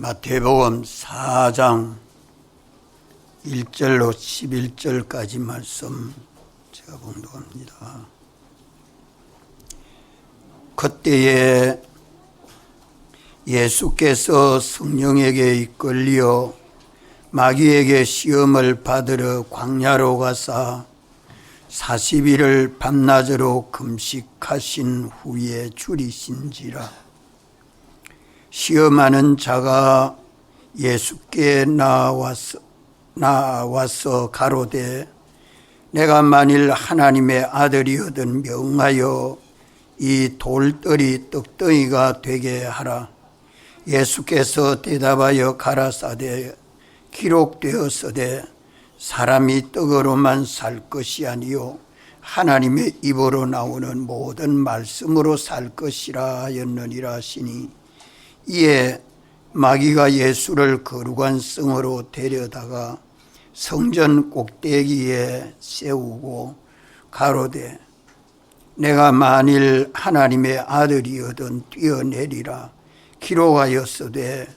마태복음 4장 1절로 11절까지 말씀 제가 봉독합니다. 그때에 예수께서 성령에게 이끌려 마귀에게 시험을 받으러 광야로 가사 40일을 밤낮으로 금식하신 후에 줄이신지라. 시험하는 자가 예수께 나와서 가로되 내가 만일 하나님의 아들이거든 명하여 이 돌들이 떡덩이가 되게 하라. 예수께서 대답하여 가라사대 기록되었으되 사람이 떡으로만 살 것이 아니요 하나님의 입으로 나오는 모든 말씀으로 살 것이라 하였느니라 하시니, 이에 마귀가 예수를 거룩한 성으로 데려다가 성전 꼭대기에 세우고 가로되 내가 만일 하나님의 아들이거든 뛰어내리라. 기록하였으되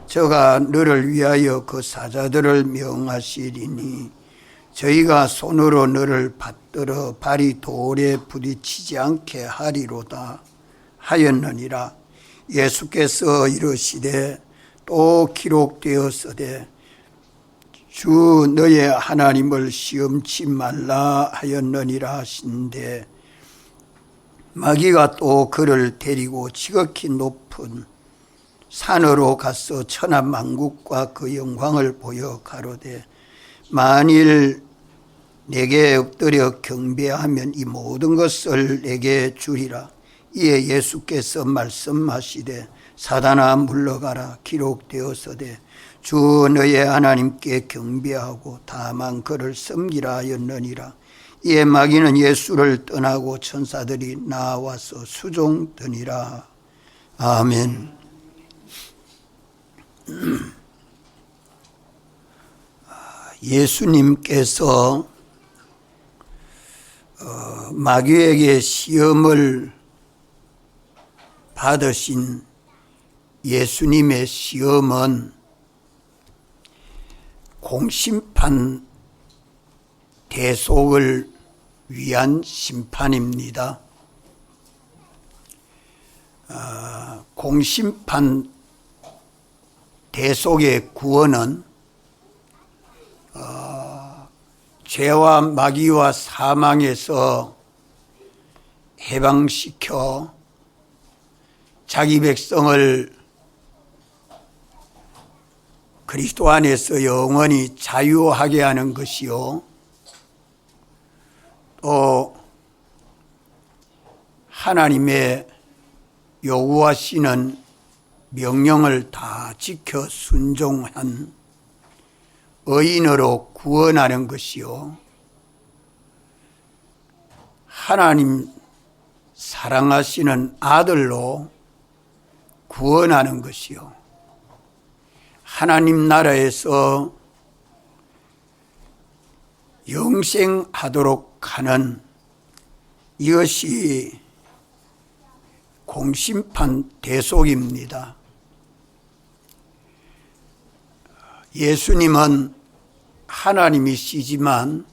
저가 너를 위하여 그 사자들을 명하시리니 저희가 손으로 너를 받들어 발이 돌에 부딪히지 않게 하리로다 하였느니라. 예수께서 이르시되 또 기록되었으되 주 너의 하나님을 시험치 말라 하였느니라 하신데, 마귀가 또 그를 데리고 지극히 높은 산으로 가서 천하만국과 그 영광을 보여 가로되 만일 내게 엎드려 경배하면 이 모든 것을 내게 주리라. 이에 예수께서 말씀하시되 사단아 물러가라. 기록되었으되 주 너의 하나님께 경배하고 다만 그를 섬기라 하였느니라. 이에 마귀는 예수를 떠나고 천사들이 나와서 수종드니라. 아멘. 예수님께서 마귀에게 시험을 받으신 예수님의 시험은 공심판 대속을 위한 심판입니다. 공심판 대속의 구원은 죄와 마귀와 사망에서 해방시켜 자기 백성을 그리스도 안에서 영원히 자유하게 하는 것이요, 또 하나님의 요구하시는 명령을 다 지켜 순종한 의인으로 구원하는 것이요, 하나님 사랑하시는 아들로 구원하는 것이요, 하나님 나라에서 영생하도록 하는, 이것이 공심판 대속입니다. 예수님은 하나님이시지만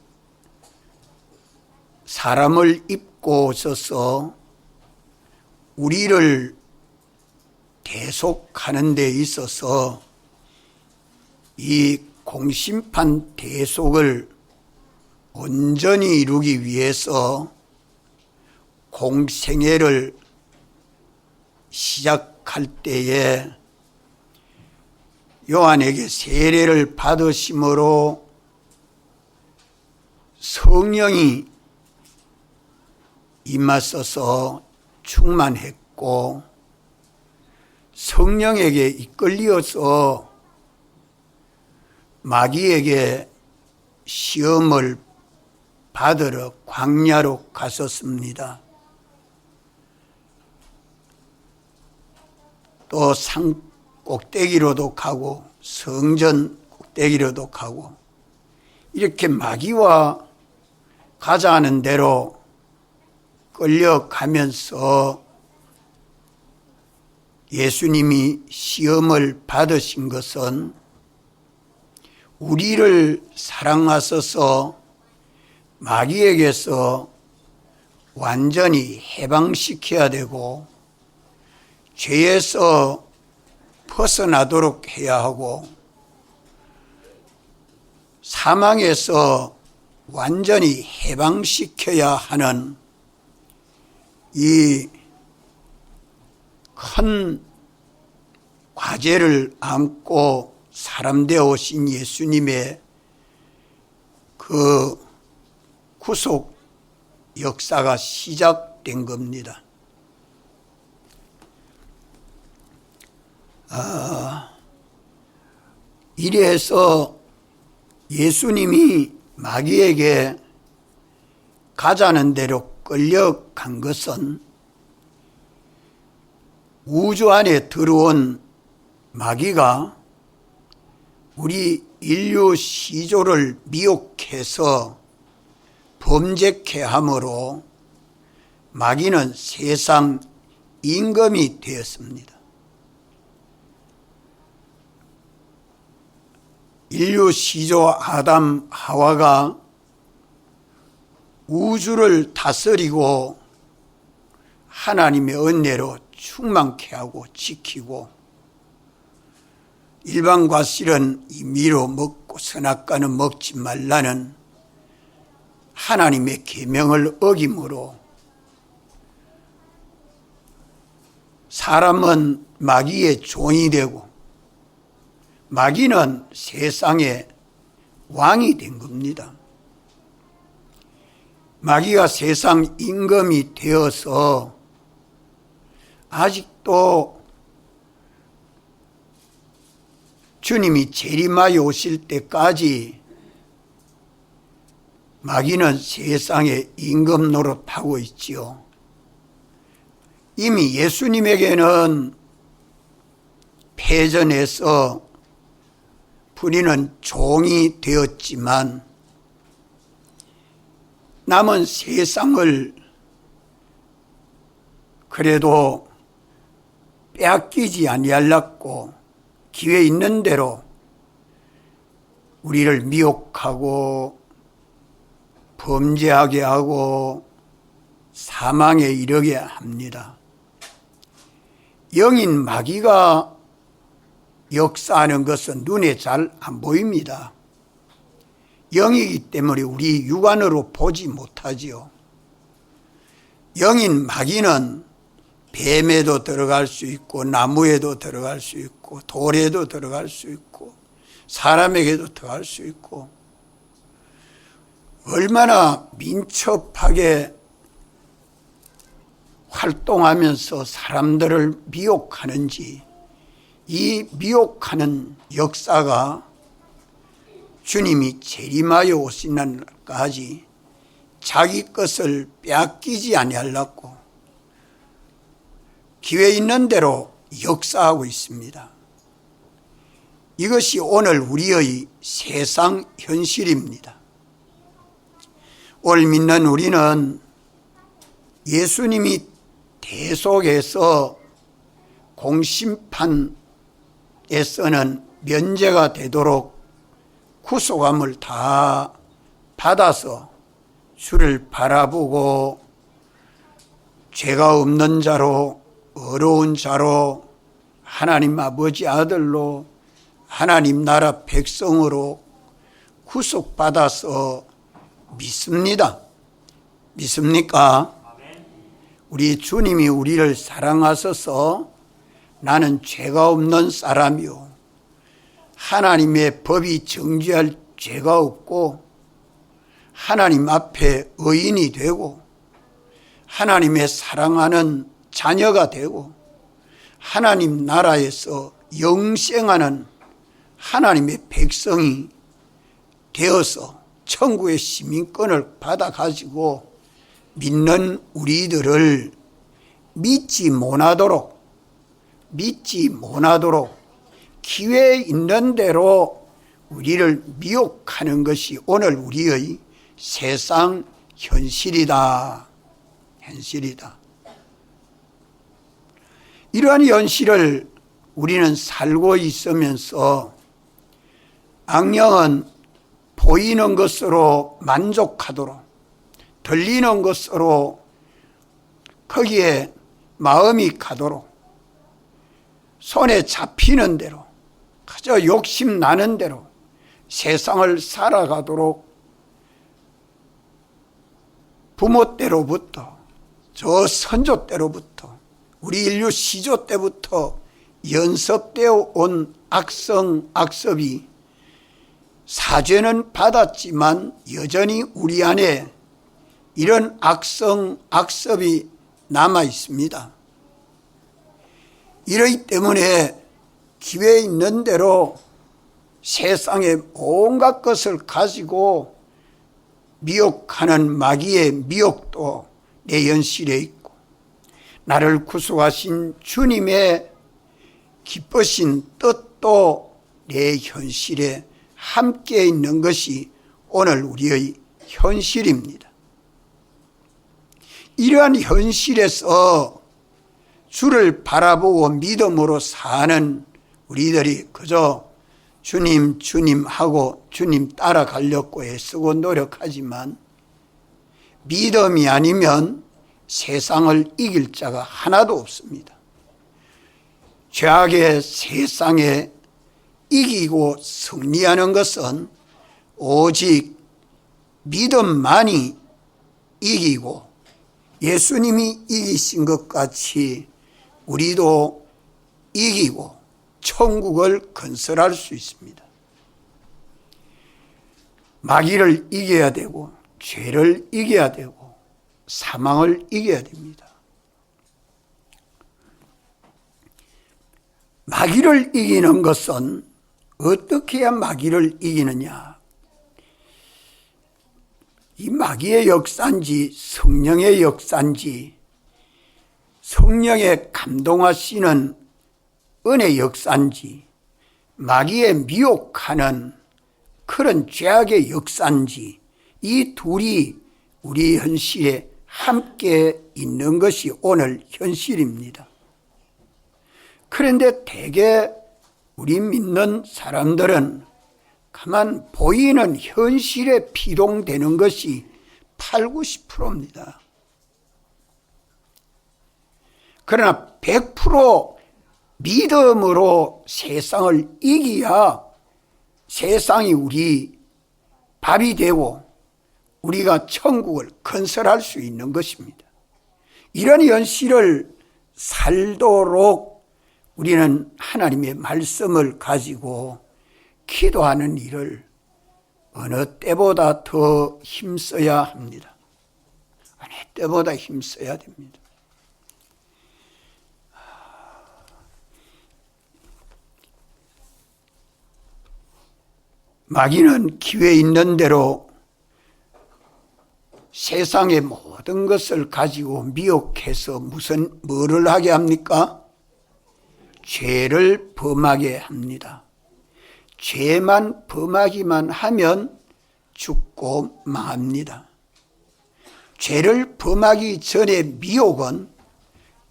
사람을 입고 오셔서 우리를 대속하는 데 있어서 이 공심판 대속을 온전히 이루기 위해서 공생애를 시작할 때에 요한에게 세례를 받으심으로 성령이 임하셔서 충만했고, 성령에게 이끌려서 마귀에게 시험을 받으러 광야로 갔었습니다. 또 산 꼭대기로도 가고 성전 꼭대기로도 가고, 이렇게 마귀와 가자는 대로 끌려가면서 예수님이 시험을 받으신 것은 우리를 사랑하셔서 마귀에게서 완전히 해방시켜야 되고 죄에서 벗어나도록 해야 하고 사망에서 완전히 해방시켜야 하는 이 큰 과제를 안고 사람 되어 오신 예수님의 그 구속 역사가 시작된 겁니다. 이래서 예수님이 마귀에게 가자는 대로 끌려간 것은 우주 안에 들어온 마귀가 우리 인류 시조를 미혹해서 범죄케 함으로 마귀는 세상 임금이 되었습니다. 인류 시조 아담 하와가 우주를 다스리고 하나님의 은혜로 충만케 하고 지키고 일반 과실은 임의로 먹고 선악과는 먹지 말라는 하나님의 계명을 어김으로 사람은 마귀의 종이 되고 마귀는 세상의 왕이 된 겁니다. 마귀가 세상 임금이 되어서 아직도 주님이 재림하여 오실 때까지 마귀는 세상의 임금 노릇하고 있지요. 이미 예수님에게는 패전해서 부리는 종이 되었지만 남은 세상을 그래도 빼앗기지 아니하려고 기회 있는 대로 우리를 미혹하고 범죄하게 하고 사망에 이르게 합니다. 영인 마귀가 역사하는 것은 눈에 잘 안 보입니다. 영이기 때문에 우리 육안으로 보지 못하지요. 영인 마귀는 뱀에도 들어갈 수 있고 나무에도 들어갈 수 있고 돌에도 들어갈 수 있고 사람에게도 들어갈 수 있고 얼마나 민첩하게 활동하면서 사람들을 미혹하는지 이 미혹하는 역사가 주님이 재림하여 오시는 날까지 자기 것을 빼앗기지 아니하려고 기회 있는 대로 역사하고 있습니다. 이것이 오늘 우리의 세상 현실입니다. 오늘 믿는 우리는 예수님이 대속에서 공심판에서는 면제가 되도록 구속함을 다 받아서 주를 바라보고 죄가 없는 자로 어려운 자로 하나님 아버지 아들로 하나님 나라 백성으로 구속받아서 믿습니다. 믿습니까? 우리 주님이 우리를 사랑하셔서 나는 죄가 없는 사람이요 하나님의 법이 정죄할 죄가 없고 하나님 앞에 의인이 되고 하나님의 사랑하는 자녀가 되고 하나님 나라에서 영생하는 하나님의 백성이 되어서 천국의 시민권을 받아가지고 믿는 우리들을 믿지 못하도록 기회 있는 대로 우리를 미혹하는 것이 오늘 우리의 세상 현실이다. 이러한 현실을 우리는 살고 있으면서 악령은 보이는 것으로 만족하도록, 들리는 것으로 거기에 마음이 가도록, 손에 잡히는 대로, 그저 욕심 나는 대로 세상을 살아가도록 부모 때로부터, 저 선조 때로부터, 우리 인류 시조 때부터 연습되어 온 악성, 악습이 사죄는 받았지만 여전히 우리 안에 이런 악성, 악습이 남아 있습니다. 이러기 때문에 기회 있는 대로 세상의 온갖 것을 가지고 미혹하는 마귀의 미혹도 내 현실에 있고, 나를 구속하신 주님의 기쁘신 뜻도 내 현실에 함께 있는 것이 오늘 우리의 현실입니다. 이러한 현실에서 주를 바라보고 믿음으로 사는 우리들이 그저 주님, 주님 하고 주님 따라가려고 애쓰고 노력하지만 믿음이 아니면 세상을 이길 자가 하나도 없습니다. 죄악의 세상에 이기고 승리하는 것은 오직 믿음만이 이기고 예수님이 이기신 것 같이 우리도 이기고 천국을 건설할 수 있습니다. 마귀를 이겨야 되고 죄를 이겨야 되고 사망을 이겨야 됩니다. 마귀를 이기는 것은 어떻게 해야 마귀를 이기느냐? 이 마귀의 역사인지 성령의 역사인지, 성령의 감동하시는 은혜 역사인지, 마귀의 미혹하는 그런 죄악의 역사인지, 이 둘이 우리 현실에 함께 있는 것이 오늘 현실입니다. 그런데 대개 우리 믿는 사람들은 가만 보이는 현실에 피동되는 것이 8, 90%입니다. 그러나 100% 믿음으로 세상을 이기야 세상이 우리 밥이 되고 우리가 천국을 건설할 수 있는 것입니다. 이런 현실을 살도록 우리는 하나님의 말씀을 가지고 기도하는 일을 어느 때보다 더 힘써야 합니다. 어느 때보다 힘써야 됩니다. 마귀는 기회 있는 대로 세상의 모든 것을 가지고 미혹해서 뭐를 하게 합니까? 죄를 범하게 합니다. 죄만 범하기만 하면 죽고 망합니다. 죄를 범하기 전에 미혹은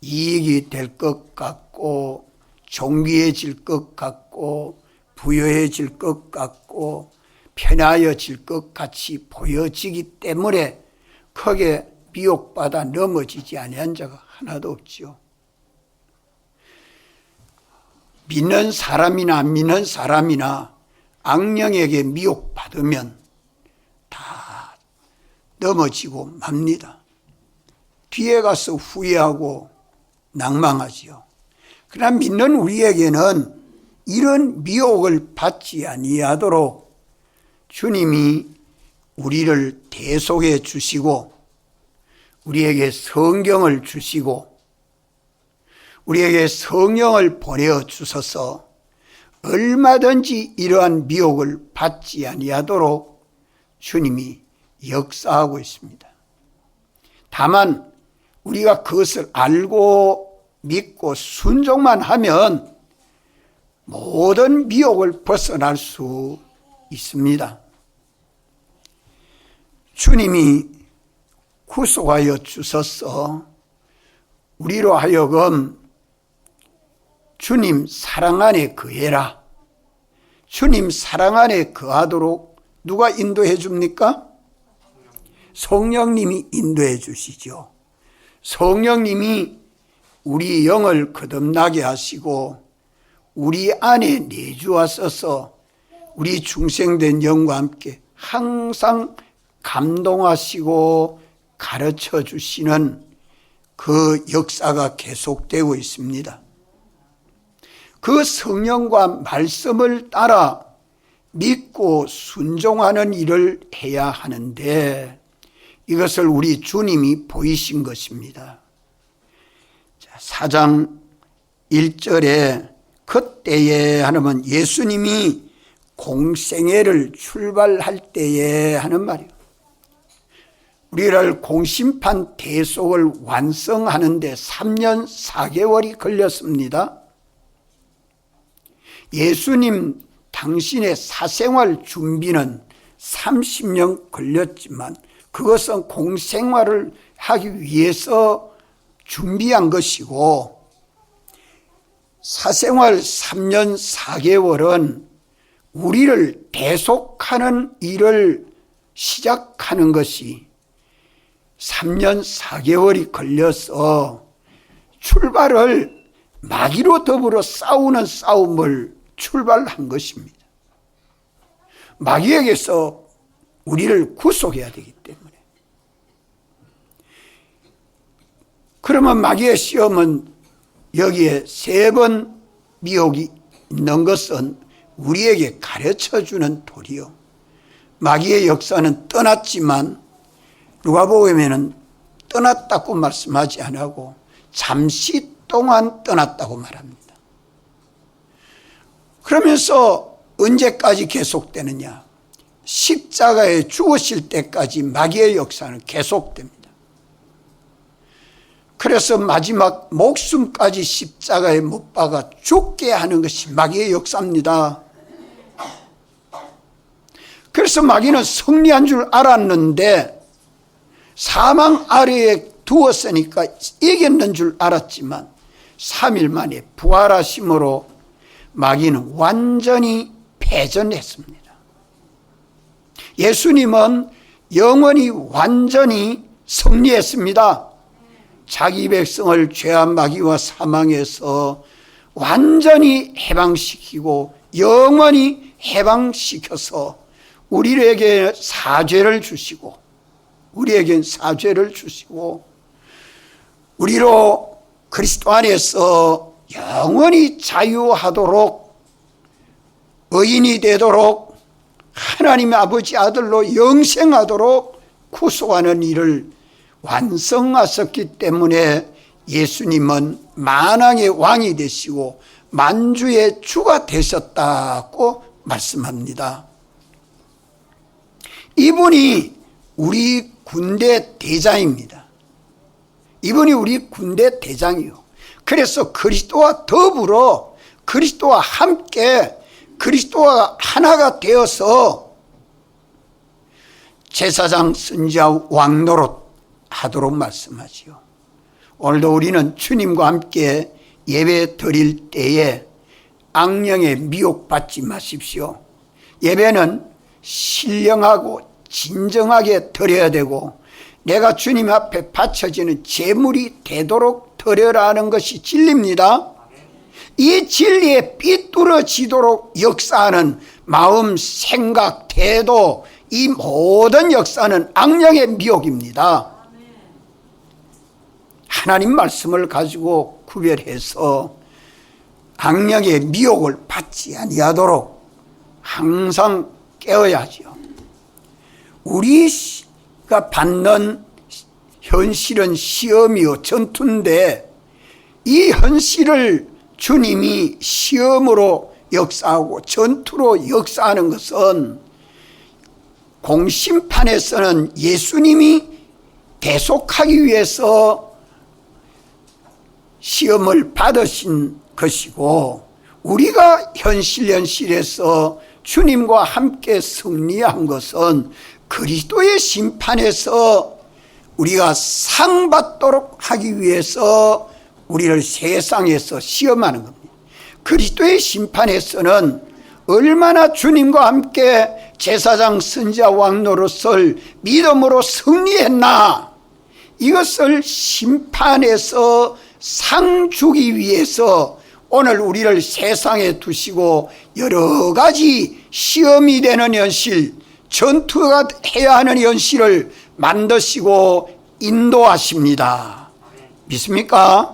이익이 될 것 같고, 존귀해질 것 같고, 부유해질 것 같고, 편하여질 것 같이 보여지기 때문에 크게 미혹받아 넘어지지 아니한 자가 하나도 없지요. 믿는 사람이나 안 믿는 사람이나 악령에게 미혹받으면 다 넘어지고 맙니다. 뒤에 가서 후회하고 낭망하지요. 그러나 믿는 우리에게는 이런 미혹을 받지 아니하도록 주님이 우리를 대속해 주시고, 우리에게 성경을 주시고, 우리에게 성령을 보내어 주셔서 얼마든지 이러한 미혹을 받지 아니하도록 주님이 역사하고 있습니다. 다만 우리가 그것을 알고 믿고 순종만 하면 모든 미혹을 벗어날 수 있습니다. 주님이 구속하여 주셔서 우리로 하여금 주님 사랑 안에 거해라. 주님 사랑 안에 거하도록 누가 인도해 줍니까? 성령님이 인도해 주시죠. 성령님이 우리 영을 거듭나게 하시고 우리 안에 내주하셔서 우리 중생된 영과 함께 항상 감동하시고 가르쳐 주시는 그 역사가 계속되고 있습니다. 그 성령과 말씀을 따라 믿고 순종하는 일을 해야 하는데 이것을 우리 주님이 보이신 것입니다. 4장 1절에 그때에 하면 예수님이 공생애를 출발할 때에 하는 말이에요. 우리를 공심판 대속을 완성하는데 3년 4개월이 걸렸습니다. 예수님 당신의 사생활 준비는 30년 걸렸지만 그것은 공생활을 하기 위해서 준비한 것이고 사생활 3년 4개월은 우리를 대속하는 일을 시작하는 것이 3년 4개월이 걸려서 출발을 마귀로 더불어 싸우는 싸움을 출발한 것입니다. 마귀에게서 우리를 구속해야 되기 때문에. 그러면 마귀의 시험은 여기에 3번 미혹이 있는 것은 우리에게 가르쳐주는 도리요. 마귀의 역사는 떠났지만 누가복음에는 떠났다고 말씀하지 않고 잠시 동안 떠났다고 말합니다. 그러면서 언제까지 계속되느냐? 십자가에 죽으실 때까지 마귀의 역사는 계속됩니다. 그래서 마지막 목숨까지 십자가에 못 박아 죽게 하는 것이 마귀의 역사입니다. 그래서 마귀는 승리한 줄 알았는데 사망 아래에 두었으니까 이겼는 줄 알았지만 3일 만에 부활하심으로 마귀는 완전히 패전했습니다. 예수님은 영원히 완전히 승리했습니다. 자기 백성을 죄악 마귀와 사망에서 완전히 해방시키고 영원히 해방시켜서 우리에게 사죄를 주시고 우리에겐 사죄를 주시고 우리로 그리스도 안에서 영원히 자유하도록 의인이 되도록 하나님의 아버지 아들로 영생하도록 구속하는 일을 완성하셨기 때문에 예수님은 만왕의 왕이 되시고 만주의 주가 되셨다고 말씀합니다. 이분이 우리 군대 대장입니다. 이분이 우리 군대 대장이요. 그래서 그리스도와 더불어 그리스도와 함께 그리스도와 하나가 되어서 제사장, 선지자, 왕 노릇 하도록 말씀하지요. 오늘도 우리는 주님과 함께 예배 드릴 때에 악령에 미혹받지 마십시오. 예배는 신령하고 진정하게 드려야 되고 내가 주님 앞에 바쳐지는 제물이 되도록 드려라는 것이 진리입니다. 이 진리에 삐뚤어지도록 역사하는 마음, 생각, 태도 이 모든 역사는 악령의 미혹입니다. 하나님 말씀을 가지고 구별해서 악령의 미혹을 받지 아니하도록 항상 깨어야죠. 우리가 받는 현실은 시험이요 전투인데 이 현실을 주님이 시험으로 역사하고 전투로 역사하는 것은 공심판에서는 예수님이 대속하기 위해서 시험을 받으신 것이고 우리가 현실에서 주님과 함께 승리한 것은 그리스도의 심판에서 우리가 상 받도록 하기 위해서 우리를 세상에서 시험하는 겁니다. 그리스도의 심판에서는 얼마나 주님과 함께 제사장, 선지자, 왕노릇을 믿음으로 승리했나, 이것을 심판에서 상 주기 위해서 오늘 우리를 세상에 두시고 여러 가지 시험이 되는 현실, 전투가 해야 하는 현실을 만드시고 인도하십니다. 믿습니까?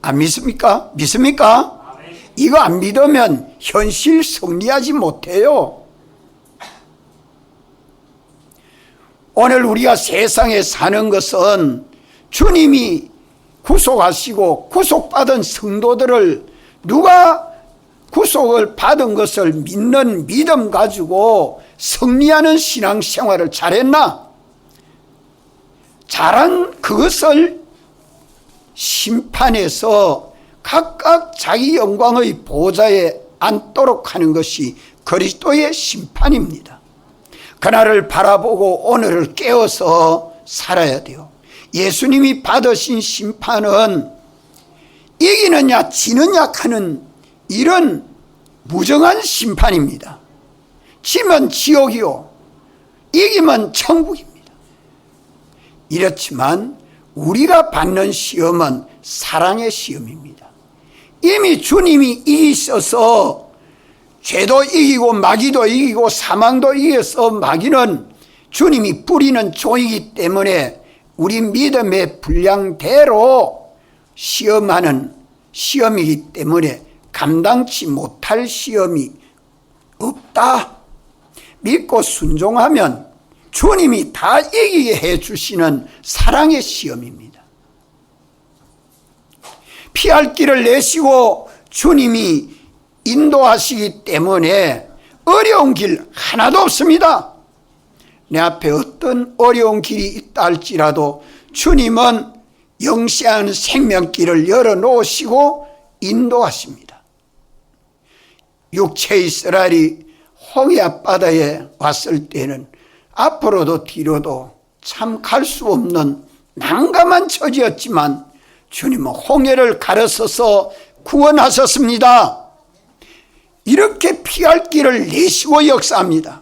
안 믿습니까? 믿습니까? 이거 안 믿으면 현실 승리하지 못해요. 오늘 우리가 세상에 사는 것은 주님이 구속하시고 구속받은 성도들을, 누가 구속을 받은 것을 믿는 믿음 가지고 승리하는 신앙생활을 잘했나? 잘한 그것을 심판에서 각각 자기 영광의 보좌에 앉도록 하는 것이 그리스도의 심판입니다. 그날을 바라보고 오늘을 깨어서 살아야 돼요. 예수님이 받으신 심판은 이기느냐 지느냐 하는 이런 무정한 심판입니다. 지면 지옥이요, 이기면 천국입니다. 이렇지만 우리가 받는 시험은 사랑의 시험입니다. 이미 주님이 이기셔서 죄도 이기고 마귀도 이기고 사망도 이겨서, 마귀는 주님이 뿌리는 종이기 때문에 우리 믿음의 분량대로 시험하는 시험이기 때문에 감당치 못할 시험이 없다. 믿고 순종하면 주님이 다 이기게 해주시는 사랑의 시험입니다. 피할 길을 내시고 주님이 인도하시기 때문에 어려운 길 하나도 없습니다. 내 앞에 어떤 어려운 길이 있다 할지라도 주님은 영시한 생명길을 열어놓으시고 인도하십니다. 육체 이스라엘이 홍해 앞바다에 왔을 때는 앞으로도 뒤로도 참 갈 수 없는 난감한 처지였지만 주님은 홍해를 가르쳐서 구원하셨습니다. 이렇게 피할 길을 내시고 역사합니다.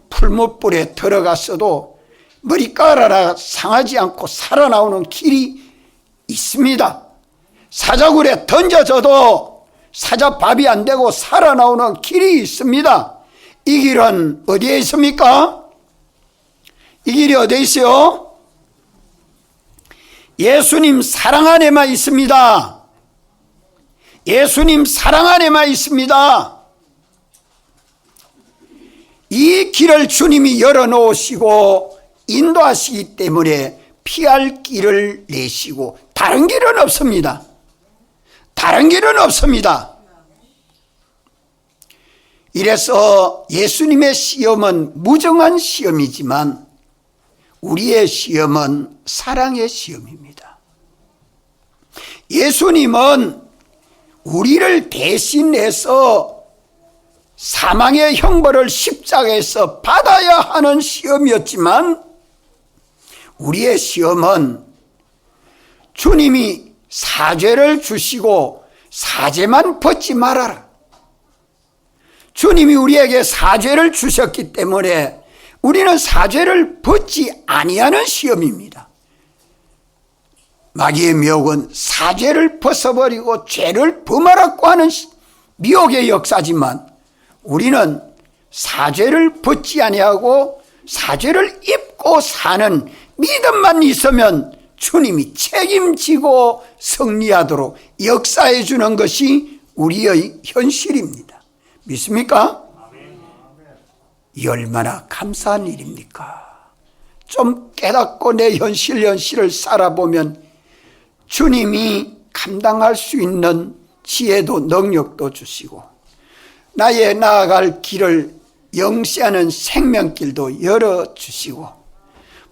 풀무불에 들어갔어도 머리카락 상하지 않고 살아나오는 길이 있습니다. 사자굴에 던져져도 사자밥이 안 되고 살아나오는 길이 있습니다. 이 길은 어디에 있습니까? 이 길이 어디에 있어요? 예수님 사랑 안에만 있습니다. 예수님 사랑 안에만 있습니다. 이 길을 주님이 열어놓으시고 인도하시기 때문에 피할 길을 내시고, 다른 길은 없습니다. 다른 길은 없습니다. 이래서 예수님의 시험은 무정한 시험이지만 우리의 시험은 사랑의 시험입니다. 예수님은 우리를 대신해서 사망의 형벌을 십자가에서 받아야 하는 시험이었지만, 우리의 시험은 주님이 사죄를 주시고 사죄만 받지 말아라. 주님이 우리에게 사죄를 주셨기 때문에 우리는 사죄를 받지 아니하는 시험입니다. 마귀의 미혹은 사죄를 벗어버리고 죄를 범하라고 하는 미혹의 역사지만, 우리는 사죄를 받지 아니하고 사죄를 입고 사는 믿음만 있으면 주님이 책임지고 승리하도록 역사해 주는 것이 우리의 현실입니다. 믿습니까? 이 얼마나 감사한 일입니까? 좀 깨닫고 내 현실을 살아보면 주님이 감당할 수 있는 지혜도 능력도 주시고, 나의 나아갈 길을 영시하는 생명길도 열어주시고,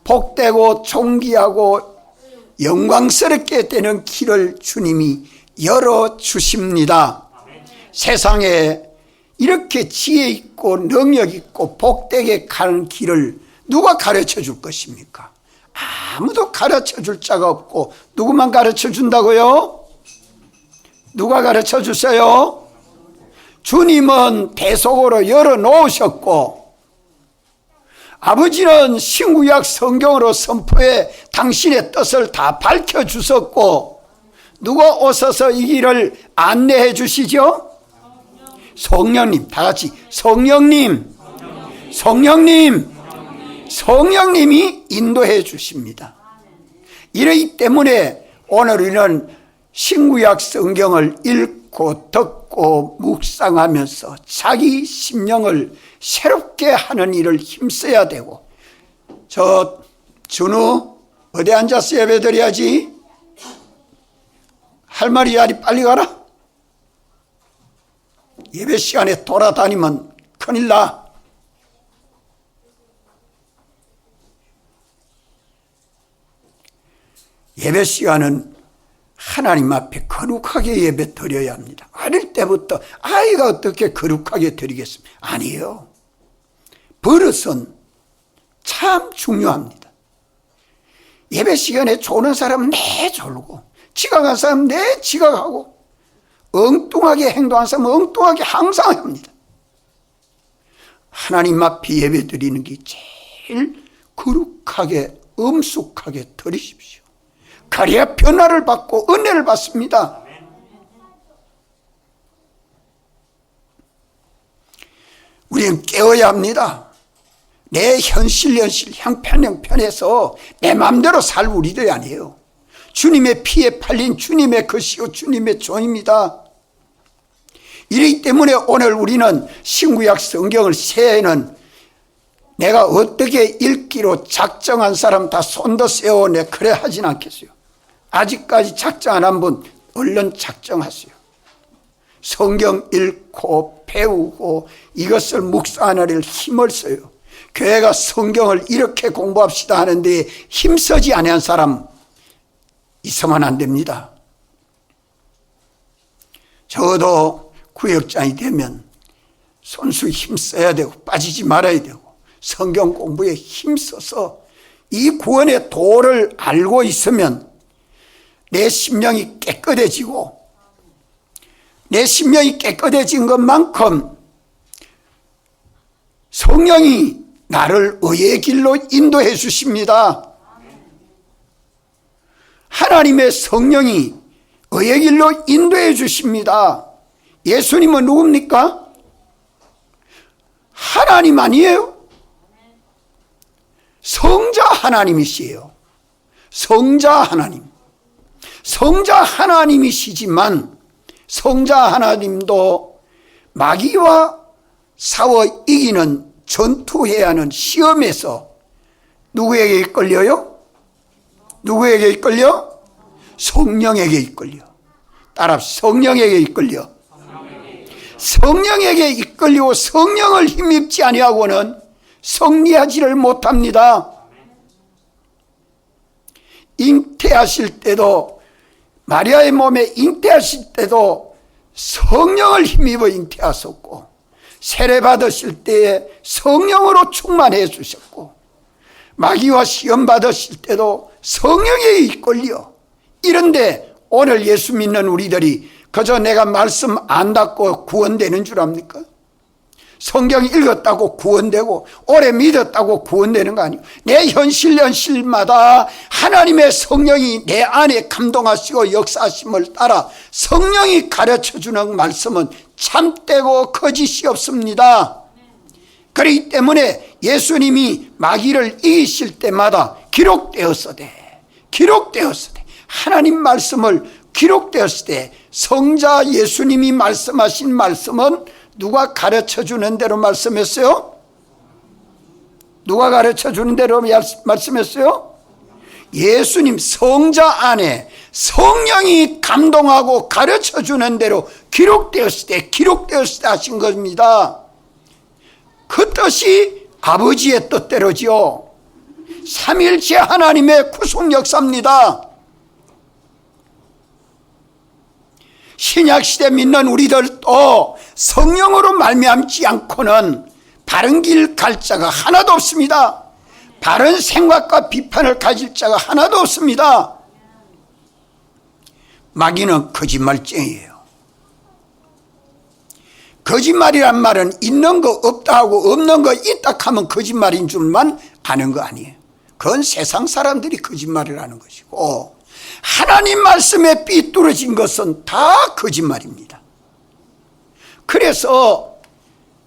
복되고 존귀하고 영광스럽게 되는 길을 주님이 열어주십니다. 세상에 이렇게 지혜 있고 능력 있고 복되게 가는 길을 누가 가르쳐 줄 것입니까? 아무도 가르쳐 줄 자가 없고, 누구만 가르쳐 준다고요? 누가 가르쳐 주세요? 주님은 대속으로 열어놓으셨고 아버지는 신구약 성경으로 선포해 당신의 뜻을 다 밝혀주셨고 누가 오셔서 이 길을 안내해 주시죠? 성령님. 다 같이 성령님. 성령님이 인도해 주십니다. 이러기 때문에 오늘 우리는 신구약 성경을 읽고 듣고 묵상하면서 자기 심령을 새롭게 하는 일을 힘써야 되고, 저 준우 어디 앉아서 예배 드려야지? 할 말이 아니 빨리 가라. 예배 시간에 돌아다니면 큰일 나. 예배 시간은 하나님 앞에 거룩하게 예배 드려야 합니다. 어릴 때부터 아이가 어떻게 거룩하게 드리겠습니까? 아니에요. 버릇은 참 중요합니다. 예배 시간에 조는 사람은 내 졸고, 지각한 사람은 내 지각하고, 엉뚱하게 행동한 사람은 엉뚱하게 항상 합니다. 하나님 앞에 예배 드리는 게 제일 거룩하게 엄숙하게 드리십시오. 그래야 변화를 받고 은혜를 받습니다. 우리는 깨어야 합니다. 내 현실 형편에서 내 마음대로 살 우리들이 아니에요. 주님의 피에 팔린 주님의 것이요 주님의 종입니다. 이러기 때문에 오늘 우리는 신구약 성경을 새해에는 내가 어떻게 읽기로 작정한 사람 다 손도 세워 내 그래 하진 않겠어요. 아직까지 작정 안 한 분 얼른 작정하세요. 성경 읽고 배우고 이것을 묵상하는 힘을 써요. 교회가 성경을 이렇게 공부합시다 하는데 힘쓰지 아니한 사람 있으면 안 됩니다. 저도 구역장이 되면 손수 힘써야 되고 빠지지 말아야 되고 성경 공부에 힘써서 이 구원의 도를 알고 있으면 내 심령이 깨끗해지고, 내 심령이 깨끗해진 것만큼 성령이 나를 의의 길로 인도해 주십니다. 하나님의 성령이 의의 길로 인도해 주십니다. 예수님은 누굽니까? 하나님 아니에요? 성자 하나님이시에요. 성자 하나님. 성자 하나님이시지만 성자 하나님도 마귀와 싸워 이기는 전투해야 하는 시험에서 누구에게 이끌려요? 누구에게 이끌려? 성령에게 이끌려. 따라 성령에게 이끌려. 성령에게 이끌리고 성령을 힘입지 아니하고는 승리하지를 못합니다. 잉태하실 때도, 마리아의 몸에 잉태하실 때도 성령을 힘입어 잉태하셨고, 세례 받으실 때에 성령으로 충만해 주셨고, 마귀와 시험 받으실 때도 성령에 이끌려. 이런데 오늘 예수 믿는 우리들이 그저 내가 말씀 안 닫고 구원되는 줄 압니까? 성경 읽었다고 구원되고 오래 믿었다고 구원되는 거 아니에요. 내 현실마다 하나님의 성령이 내 안에 감동하시고 역사하심을 따라 성령이 가르쳐주는 말씀은 참되고 거짓이 없습니다. 그렇기 때문에 예수님이 마귀를 이기실 때마다 기록되었으되 하나님 말씀을 기록되었을 때 성자 예수님이 말씀하신 말씀은 누가 가르쳐주는 대로 말씀했어요? 누가 가르쳐주는 대로 말씀했어요? 예수님 성자 안에 성령이 감동하고 가르쳐주는 대로 기록되었을 때 하신 겁니다. 그 뜻이 아버지의 뜻대로지요. 삼일체 하나님의 구속 역사입니다. 신약시대 믿는 우리들도 성령으로 말미암지 않고는 바른 길 갈 자가 하나도 없습니다. 바른 생각과 비판을 가질 자가 하나도 없습니다. 마귀는 거짓말쟁이에요. 거짓말이란 말은 있는 거 없다 하고 없는 거 있다 하면 거짓말인 줄만 아는 거 아니에요. 그건 세상 사람들이 거짓말을 하는 것이고, 하나님 말씀에 삐뚤어진 것은 다 거짓말입니다. 그래서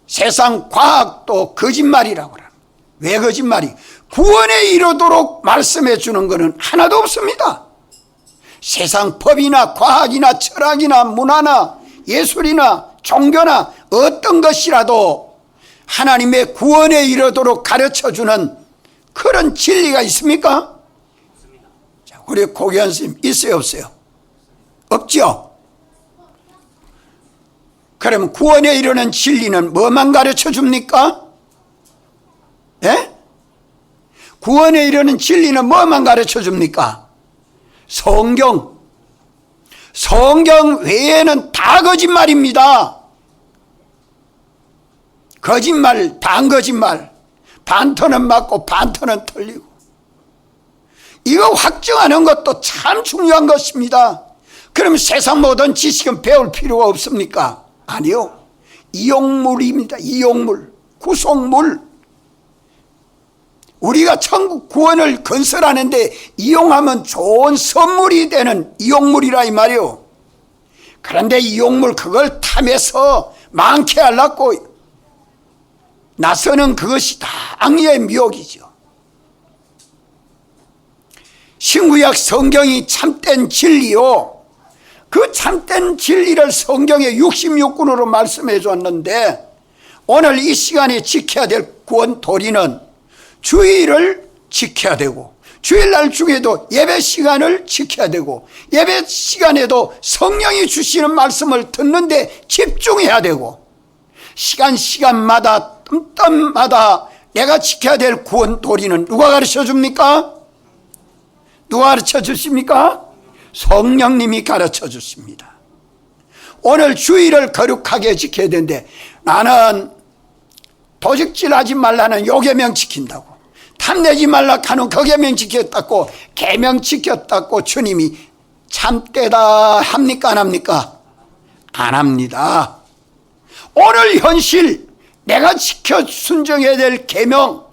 세상 과학도 거짓말이라고 합니다. 왜 거짓말이? 구원에 이르도록 말씀해 주는 것은 하나도 없습니다. 세상 법이나 과학이나 철학이나 문화나 예술이나 종교나 어떤 것이라도 하나님의 구원에 이르도록 가르쳐주는 그런 진리가 있습니까? 자, 우리 고기현 스님 있어요 없어요? 없죠? 그러면 구원에 이르는 진리는 뭐만 가르쳐 줍니까? 예? 구원에 이르는 진리는 뭐만 가르쳐 줍니까? 성경. 성경 외에는 다 거짓말입니다. 거짓말, 반거짓말. 반터는 맞고 반터는 틀리고. 이거 확정하는 것도 참 중요한 것입니다. 그럼 세상 모든 지식은 배울 필요가 없습니까? 아니요. 이용물입니다. 이용물, 구속물. 우리가 천국 구원을 건설하는데 이용하면 좋은 선물이 되는 이용물이라 이 말이요. 그런데 이용물 그걸 탐해서 많게 하려고 나서는 그것이 다 악의 미혹이죠. 신구약 성경이 참된 진리요. 그 참된 진리를 성경의 66권으로 말씀해 줬는데, 오늘 이 시간에 지켜야 될 구원 도리는 주일을 지켜야 되고, 주일날 중에도 예배 시간을 지켜야 되고, 예배 시간에도 성령이 주시는 말씀을 듣는데 집중해야 되고, 시간마다 뜸뜸마다 내가 지켜야 될 구원 도리는 누가 가르쳐 줍니까? 누가 가르쳐 주십니까? 성령님이 가르쳐 주십니다. 오늘 주일을 거룩하게 지켜야 되는데, 나는 도적질 하지 말라는 요 계명 지킨다고, 탐내지 말라 하는 그 계명 지켰다고, 계명 지켰다고 주님이 참되다 합니까 안 합니까? 안 합니다. 오늘 현실 내가 지켜 순종해야 될 계명,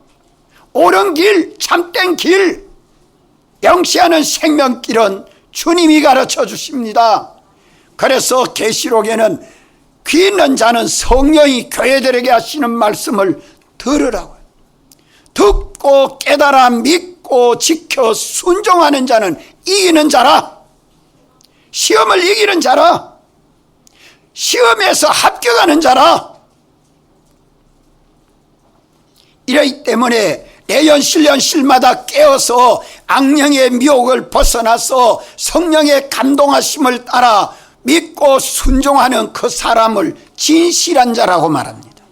옳은 길, 참된 길, 영시하는 생명길은 주님이 가르쳐 주십니다. 그래서 계시록에는 귀 있는 자는 성령이 교회들에게 하시는 말씀을 들으라고요. 듣고 깨달아 믿고 지켜 순종하는 자는 이기는 자라. 시험을 이기는 자라. 시험에서 합격하는 자라. 이러기 때문에 내연 실년실마다 깨어서 악령의 미혹을 벗어나서 성령의 감동하심을 따라 믿고 순종하는 그 사람을 진실한 자라고 말합니다.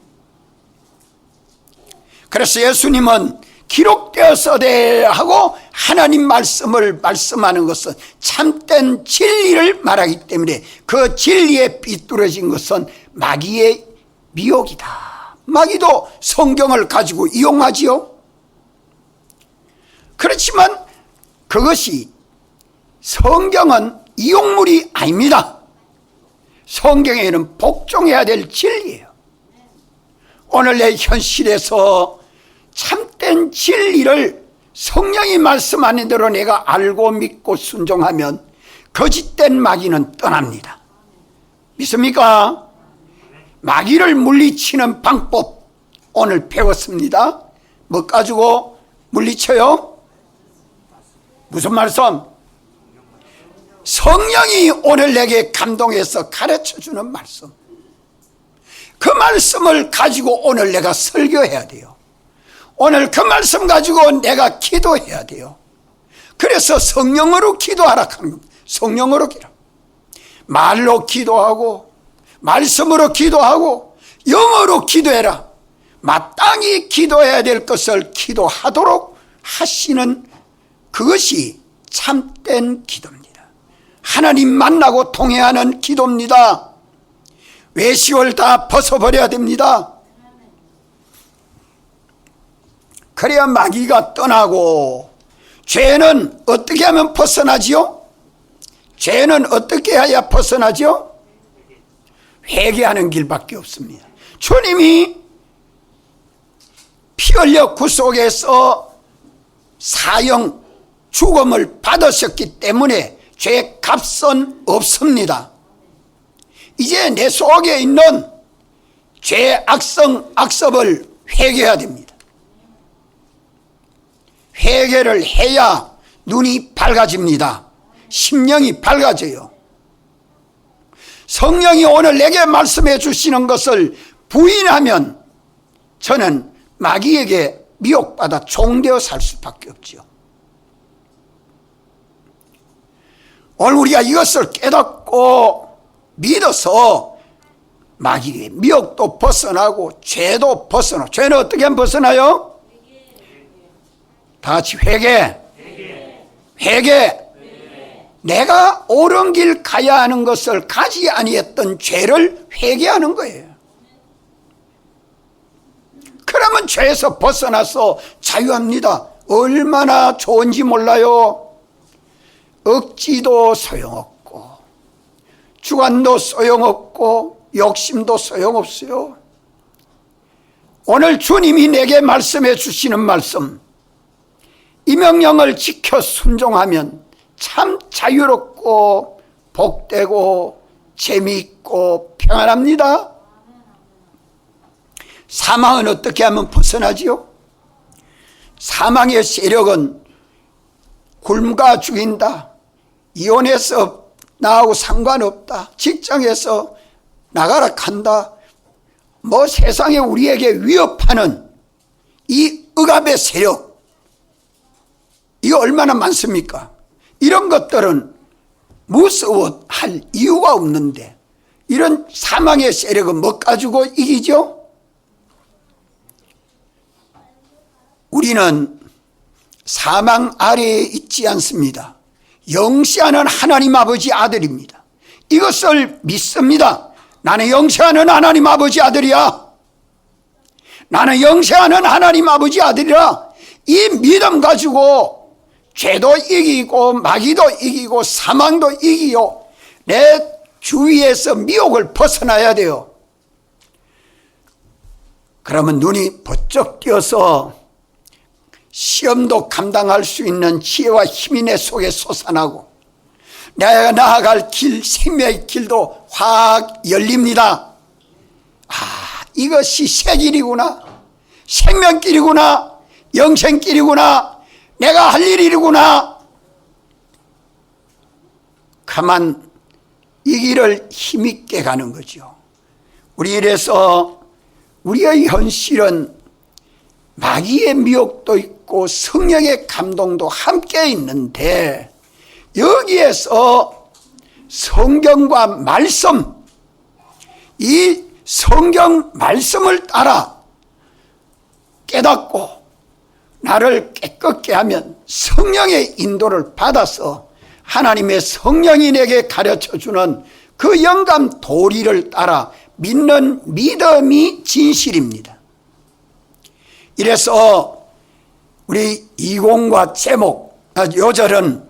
그래서 예수님은 기록되었으되 하고 하나님 말씀을 말씀하는 것은 참된 진리를 말하기 때문에 그 진리에 삐뚤어진 것은 마귀의 미혹이다. 마귀도 성경을 가지고 이용하지요. 그렇지만 그것이, 성경은 이용물이 아닙니다. 성경에는 복종해야 될 진리예요. 오늘 내 현실에서 참된 진리를 성령이 말씀하는 대로 내가 알고 믿고 순종하면 거짓된 마귀는 떠납니다. 믿습니까? 마귀를 물리치는 방법 오늘 배웠습니다. 뭐 가지고 물리쳐요? 무슨 말씀? 성령이 오늘 내게 감동해서 가르쳐주는 말씀. 그 말씀을 가지고 오늘 내가 설교해야 돼요. 오늘 그 말씀 가지고 내가 기도해야 돼요. 그래서 성령으로 기도하라 하는 겁니다. 성령으로 기도. 말로 기도하고, 말씀으로 기도하고, 영어로 기도해라. 마땅히 기도해야 될 것을 기도하도록 하시는 그것이 참된 기도입니다. 하나님 만나고 통회하는 기도입니다. 외식을 다 벗어버려야 됩니다. 그래야 마귀가 떠나고, 죄는 어떻게 하면 벗어나지요? 죄는 어떻게 해야 벗어나지요? 회개하는 길밖에 없습니다. 주님이 피 흘려 구속해서 사형 죽음을 받으셨기 때문에 죄의 값은 없습니다. 이제 내 속에 있는 죄의 악성 악습을 회개해야 됩니다. 회개를 해야 눈이 밝아집니다. 심령이 밝아져요. 성령이 오늘 내게 말씀해 주시는 것을 부인하면 저는 마귀에게 미혹받아 종되어 살 수밖에 없죠. 오늘 우리가 이것을 깨닫고 믿어서 마귀의 미혹도 벗어나고 죄도 벗어나고, 죄는 어떻게 하면 벗어나요? 다 같이 회개. 내가 옳은 길 가야 하는 것을 가지 아니했던 죄를 회개하는 거예요. 그러면 죄에서 벗어나서 자유합니다. 얼마나 좋은지 몰라요. 억지도 소용없고 주관도 소용없고 욕심도 소용없어요. 오늘 주님이 내게 말씀해 주시는 말씀, 이 명령을 지켜 순종하면 참 자유롭고 복되고 재미있고 평안합니다. 사망은 어떻게 하면 벗어나지요? 사망의 세력은 굶가 죽인다, 이혼해서 나하고 상관없다, 직장에서 나가라 간다, 뭐 세상에 우리에게 위협하는 이 억압의 세력, 이거 얼마나 많습니까? 이런 것들은 무서워할 이유가 없는데 이런 사망의 세력은 뭐 가지고 이기죠? 우리는 사망 아래에 있지 않습니다. 영시하는 하나님 아버지 아들입니다. 이것을 믿습니다. 나는 영시하는 하나님 아버지 아들이야. 나는 영시하는 하나님 아버지 아들이라. 이 믿음 가지고 죄도 이기고 마귀도 이기고 사망도 이기요, 내 주위에서 미혹을 벗어나야 돼요. 그러면 눈이 번쩍 띄어서 시험도 감당할 수 있는 지혜와 힘이 내 속에 솟아나고 내가 나아갈 길, 생명의 길도 확 열립니다. 아, 이것이 새 길이구나, 생명길이구나, 영생길이구나, 내가 할 일이구나. 가만 이 길을 힘있게 가는 거죠. 우리 이래서 우리의 현실은 마귀의 미혹도 있고 성령의 감동도 함께 있는데, 여기에서 성경과 말씀, 이 성경 말씀을 따라 깨닫고 나를 깨끗게 하면 성령의 인도를 받아서 하나님의 성령이 내게 가르쳐주는 그 영감 도리를 따라 믿는 믿음이 진실입니다. 이래서 우리 이공과 제목, 요절은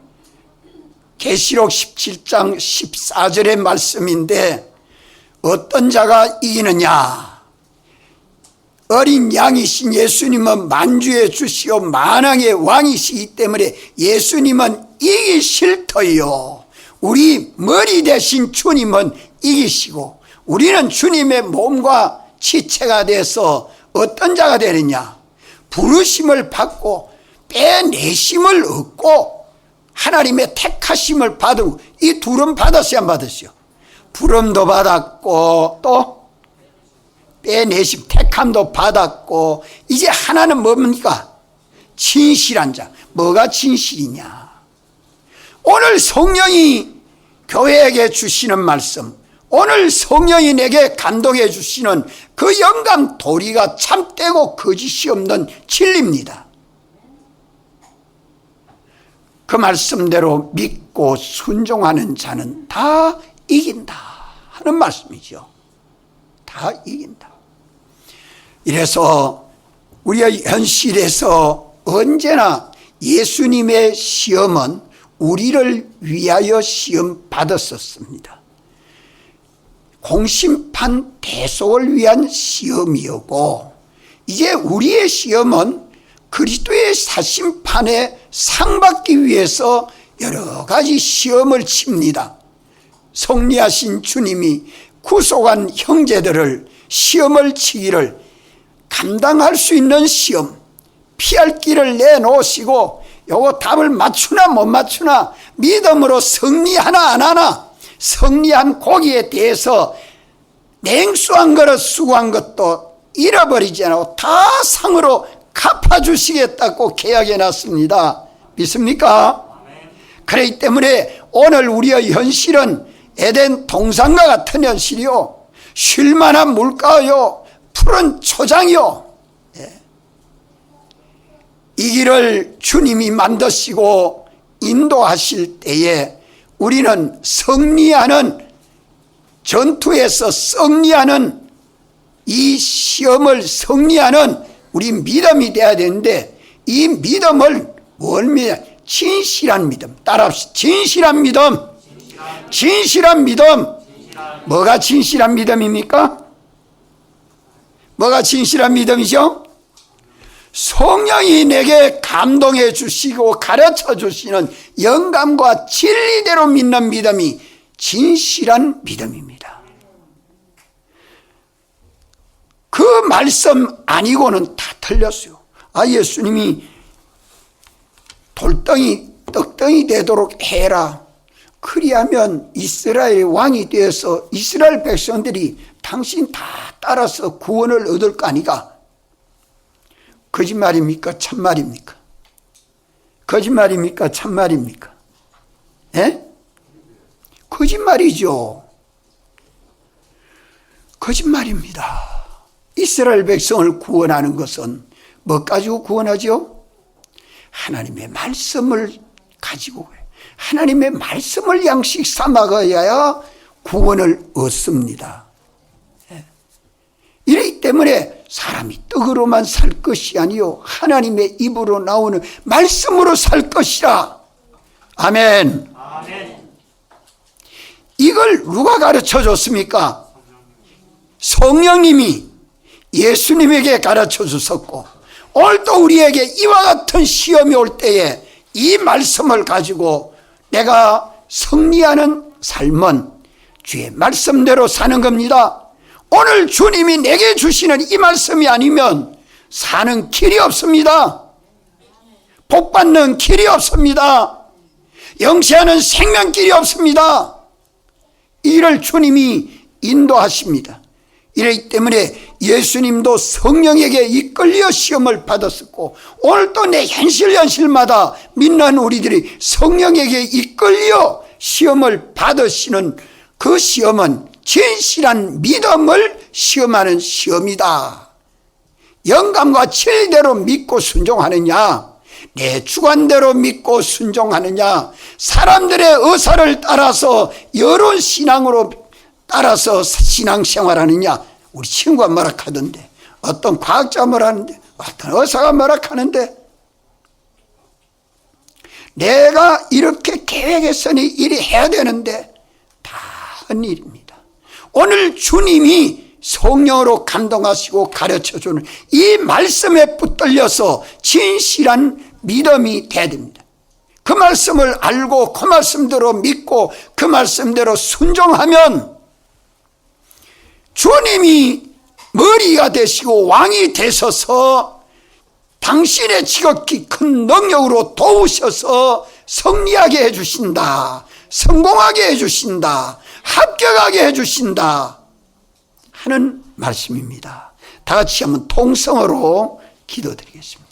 계시록 17장 14절의 말씀인데, 어떤 자가 이기느냐? 어린 양이신 예수님은 만주의 주시오 만왕의 왕이시기 때문에 예수님은 이기실 터요. 우리 머리 대신 주님은 이기시고, 우리는 주님의 몸과 지체가 돼서 어떤 자가 되느냐? 부르심을 받고 빼내심을 얻고 하나님의 택하심을 받고, 이 둘은 받았어야 안 받았어요? 부름도 받았고 또 빼내심, 택함도 받았고, 이제 하나는 뭡니까? 진실한 자. 뭐가 진실이냐? 오늘 성령이 교회에게 주시는 말씀, 오늘 성령이 내게 감동해 주시는 그 영감 도리가 참되고 거짓이 없는 진리입니다. 그 말씀대로 믿고 순종하는 자는 다 이긴다 하는 말씀이죠. 다 이긴다. 이래서 우리의 현실에서 언제나 예수님의 시험은 우리를 위하여 시험 받았었습니다. 공심판 대속을 위한 시험이었고, 이제 우리의 시험은 그리스도의 사심판에 상받기 위해서 여러 가지 시험을 칩니다. 승리하신 주님이 구속한 형제들을 시험을 치기를 감당할 수 있는 시험, 피할 길을 내놓으시고 요거 답을 맞추나 못 맞추나 믿음으로 승리하나 안 하나, 승리한 고기에 대해서 냉수한 그릇 수고한 것도 잃어버리지 않고 다 상으로 갚아주시겠다고 계약해 놨습니다. 믿습니까? 그렇기 때문에 오늘 우리의 현실은 에덴 동산과 같은 현실이요, 쉴만한 물가요, 푸른 초장이요. 이 길을 주님이 만드시고 인도하실 때에 우리는 승리하는, 전투에서 승리하는, 이 시험을 승리하는 우리 믿음이 돼야 되는데, 이 믿음을 뭘 믿어? 진실한 믿음. 따라합시다. 진실한 믿음. 진실한 믿음. 뭐가 진실한 믿음입니까? 뭐가 진실한 믿음이죠? 성령이 내게 감동해 주시고 가르쳐 주시는 영감과 진리대로 믿는 믿음이 진실한 믿음입니다. 그 말씀 아니고는 다 틀렸어요. 예수님이 돌덩이 떡덩이 되도록 해라, 그리하면 이스라엘 왕이 되어서 이스라엘 백성들이 당신 다 따라서 구원을 얻을 거 아니가? 거짓말입니까? 참말입니까? 거짓말입니까? 참말입니까? 예? 거짓말이죠. 거짓말입니다. 이스라엘 백성을 구원하는 것은 뭐 가지고 구원하죠? 하나님의 말씀을 가지고, 하나님의 말씀을 양식 삼아가야 구원을 얻습니다. 이렇기 때문에 사람이 떡으로만 살 것이 아니요 하나님의 입으로 나오는 말씀으로 살 것이라. 아멘. 아멘. 이걸 누가 가르쳐 줬습니까? 성령님이 예수님에게 가르쳐 주셨고, 오늘도 우리에게 이와 같은 시험이 올 때에 이 말씀을 가지고 내가 승리하는 삶은 주의 말씀대로 사는 겁니다. 오늘 주님이 내게 주시는 이 말씀이 아니면 사는 길이 없습니다. 복받는 길이 없습니다. 영세하는 생명길이 없습니다. 이를 주님이 인도하십니다. 이렇기 때문에 예수님도 성령에게 이끌려 시험을 받았었고, 오늘도 내 현실마다 믿는 우리들이 성령에게 이끌려 시험을 받으시는 그 시험은 진실한 믿음을 시험하는 시험이다. 영감과 진리대로 믿고 순종하느냐, 내 주관대로 믿고 순종하느냐, 사람들의 의사를 따라서 여론 신앙으로 따라서 신앙생활하느냐. 우리 친구가 뭐라 하던데, 어떤 과학자 뭐라 하는데, 어떤 의사가 뭐라 하는데, 내가 이렇게 계획했으니 일이 해야 되는데 다 한 일입니다. 오늘 주님이 성령으로 감동하시고 가르쳐주는 이 말씀에 붙들려서 진실한 믿음이 돼야 됩니다. 그 말씀을 알고 그 말씀대로 믿고 그 말씀대로 순종하면 주님이 머리가 되시고 왕이 되셔서 당신의 지극히 큰 능력으로 도우셔서 승리하게 해주신다, 성공하게 해주신다, 합격하게 해주신다 하는 말씀입니다. 다 같이 한번 통성으로 기도드리겠습니다.